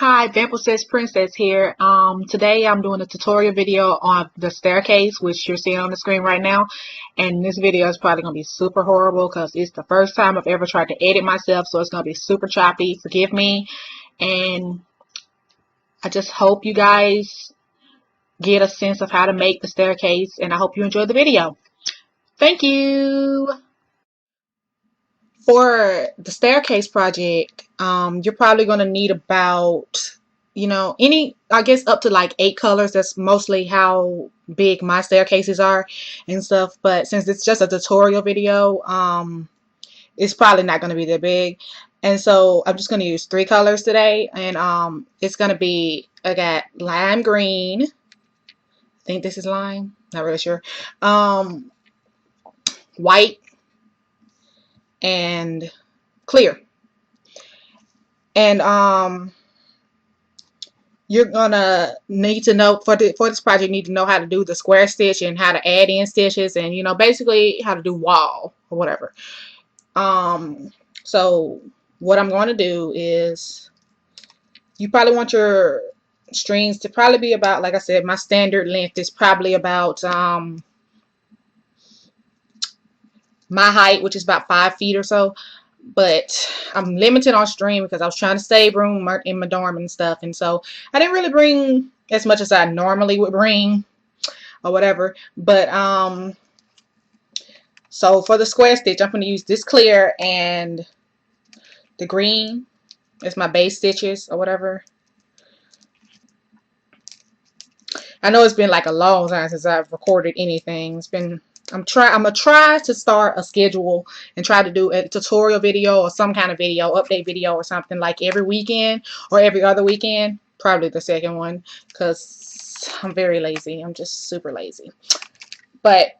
Hi, Dimple Says Princess here. Today I'm doing a tutorial video on the staircase, which you're seeing on the screen right now. And this video is probably going to be super horrible because it's the first time I've ever tried to edit myself, so it's going to be super choppy. Forgive me. And I just hope you guys get a sense of how to make the staircase, and I hope you enjoy the video. Thank you. For the staircase project, you're probably going to need about, I guess up to like 8 colors. That's mostly how big my staircases are and stuff. But since it's just a tutorial video, it's probably not going to be that big. And so I'm just going to use 3 colors today. And it's going to be, I got lime green. I think this is lime. Not really sure. White and clear. And you're gonna need to know for this project, you need to know how to do the square stitch and how to add in stitches, and basically how to do wall or whatever. So what I'm going to do is, you probably want your strings to probably be about, like I said, my standard length is probably about my height, which is about 5 feet or so. But I'm limited on string because I was trying to save room in my dorm and stuff, and so I didn't really bring as much as I normally would bring or whatever. But so for the square stitch, I'm going to use this clear and the green as my base stitches or whatever. I know it's been like a long time since I've recorded anything. It's been, I'm gonna try to start a schedule and try to do a tutorial video or some kind of video, update video or something, like every weekend or every other weekend. Probably the second one, because I'm very lazy. I'm just super lazy. But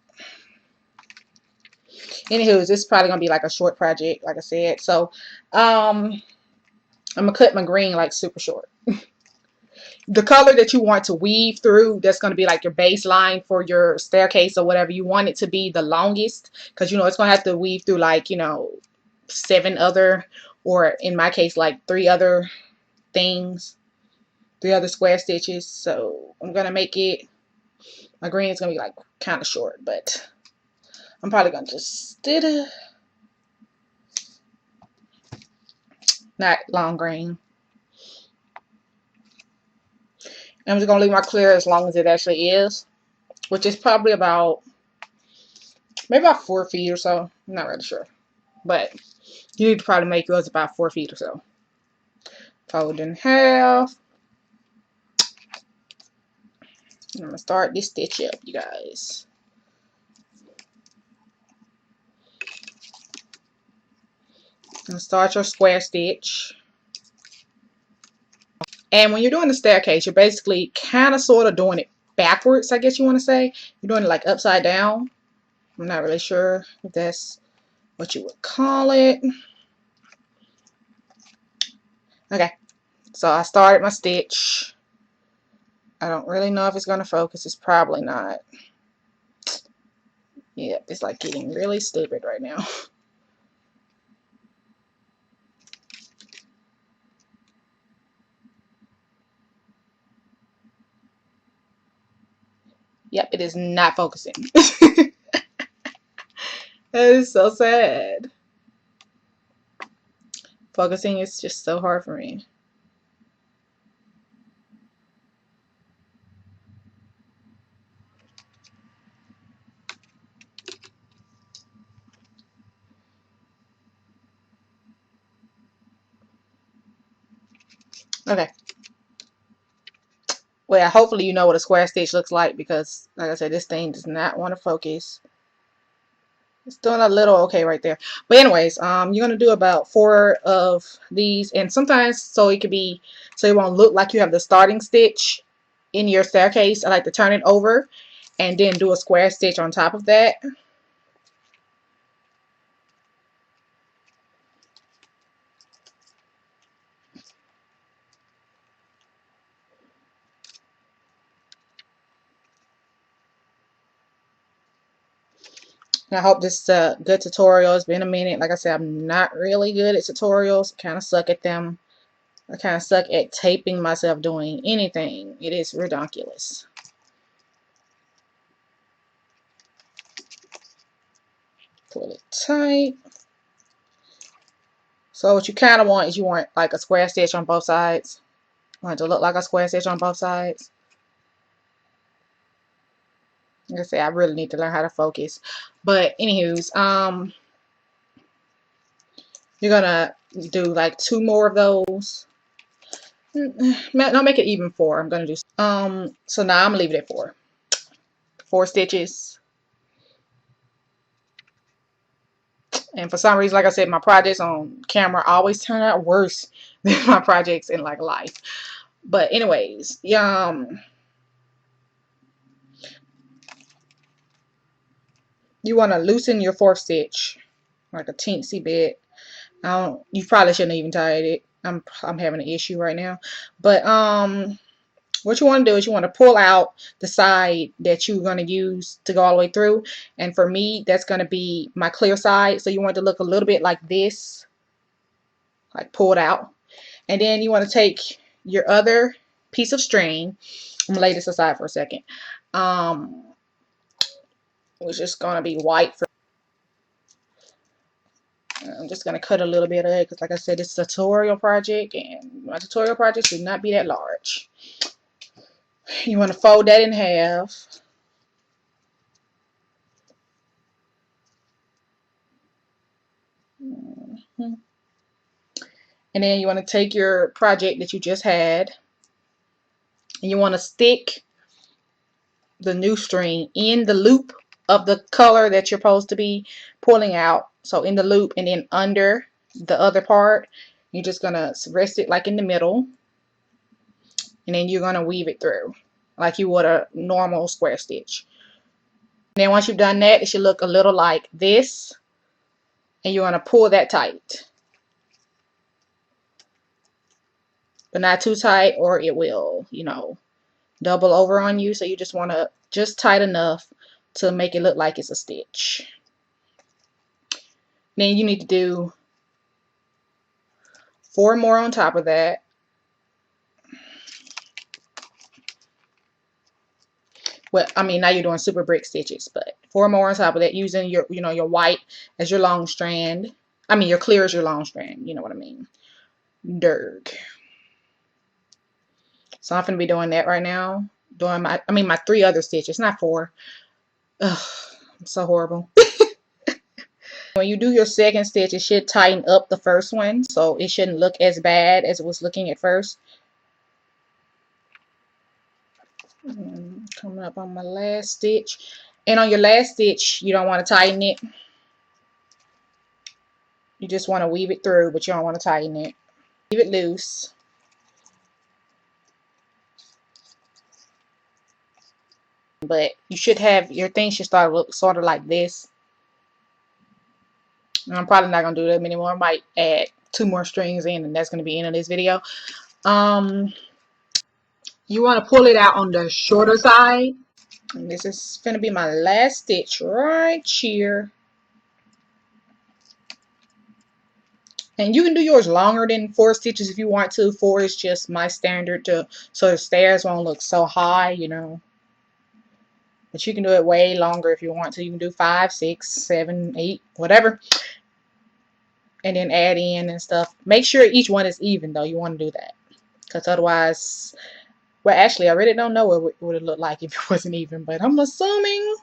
anywho, this is probably gonna be like a short project, like I said. So I'm gonna cut my green like super short. The color that you want to weave through, that's going to be like your baseline for your staircase or whatever, you want it to be the longest, because it's going to have to weave through like 7 other, or in my case like 3 other things, 3 other square stitches. So I'm going to make it, my green is going to be like kind of short, but I'm probably going to just not long green. I'm just going to leave my clear as long as it actually is, which is probably about maybe about 4 feet or so. I'm not really sure, but you need to probably make yours about 4 feet or so. Fold in half. I'm going to start this stitch up, you guys. And start your square stitch. And when you're doing the staircase, you're basically kind of sort of doing it backwards, I guess you want to say. You're doing it like upside down. I'm not really sure if that's what you would call it. Okay, so I started my stitch. I don't really know if it's going to focus. It's probably not. Yep, it's like getting really stupid right now. Yep, it is not focusing. That is so sad. Focusing is just so hard for me. Okay. Well, hopefully you know what a square stitch looks like, because like I said, this thing does not want to focus. It's doing a little okay right there. But anyways, you're gonna do about 4 of these, and sometimes so it won't look like you have the starting stitch in your staircase. I like to turn it over and then do a square stitch on top of that. And I hope this is a good tutorial. It's been a minute. Like I said, I'm not really good at tutorials. Kind of suck at them. I kind of suck at taping myself doing anything. It is ridiculous. Pull it tight. So what you kind of want is you want like a square stitch on both sides. You want it to look like a square stitch on both sides. Like I say, I really need to learn how to focus. But anywho's, you're gonna do like 2 more of those. No, make it even 4. I'm gonna do so now I'm gonna leave it at 4 stitches. And for some reason, like I said, my projects on camera always turn out worse than my projects in like life. But anyways, you want to loosen your 4th stitch like a teensy bit. You probably shouldn't even tied it. I'm having an issue right now. But what you want to do is you want to pull out the side that you're going to use to go all the way through. And for me, that's going to be my clear side. So you want it to look a little bit like this, like pulled out. And then you want to take your other piece of string. I'm going to lay this aside for a second. Which is going to be white. I'm just going to cut a little bit of it because, like I said, it's a tutorial project. And my tutorial projects should not be that large. You want to fold that in half. And then you want to take your project that you just had and you want to stick the new string in the loop of the color that you're supposed to be pulling out. So in the loop and then under the other part, you're just going to rest it like in the middle. And then you're going to weave it through like you would a normal square stitch. And then once you've done that, it should look a little like this. And you want to pull that tight. But not too tight or it will, double over on you. So you just want to just tight enough to make it look like it's a stitch. Then you need to do 4 more on top of that. Well, I mean, now you're doing super brick stitches, but 4 more on top of that using your, your white as your long strand. I mean, your clear as your long strand. You know what I mean? Derg. So I'm going to be doing that right now. Doing my 3 other stitches, not 4. Ugh, I'm so horrible. When you do your 2nd stitch, it should tighten up the first one, so it shouldn't look as bad as it was looking at first. Coming up on my last stitch. And on your last stitch, you don't want to tighten it. You just want to weave it through, but you don't want to tighten it. Leave it loose. But you should have, your thing should start look sort of like this. And I'm probably not going to do that anymore. I might add 2 more strings in, and that's going to be the end of this video. You want to pull it out on the shorter side. And this is going to be my last stitch right here. And you can do yours longer than 4 stitches if you want to. 4 is just my standard so the stairs won't look so high, But you can do it way longer if you want to. You can do 5, 6, 7, 8, whatever. And then add in and stuff. Make sure each one is even though. You want to do that. Because otherwise, well, actually, I really don't know what it would look like if it wasn't even. But I'm assuming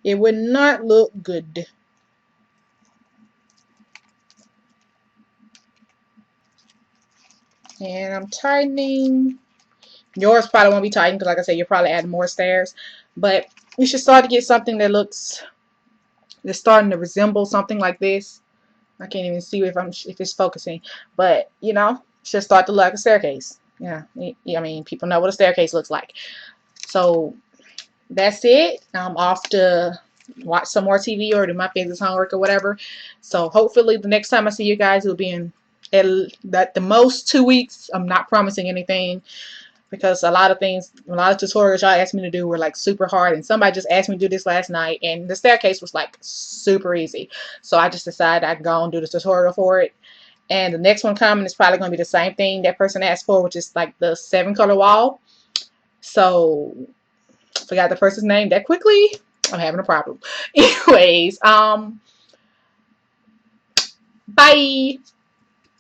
it would not look good. And I'm tightening. Yours probably won't be tightened because, like I said, you're probably adding more stairs. But you should start to get something that looks, that's starting to resemble something like this. I can't even see if it's focusing. But, it should start to look like a staircase. Yeah, I mean, people know what a staircase looks like. So, that's it. I'm off to watch some more TV or do my business homework or whatever. So, hopefully, the next time I see you guys, it'll be in at the most 2 weeks. I'm not promising anything because a lot of tutorials y'all asked me to do were like super hard, and somebody just asked me to do this last night, and the staircase was like super easy. So I just decided I'd go and do the tutorial for it, And the next one coming is probably going to be the same thing that person asked for, which is like the 7-color wall. So, forgot the person's name that quickly. I'm having a problem. Anyways, bye.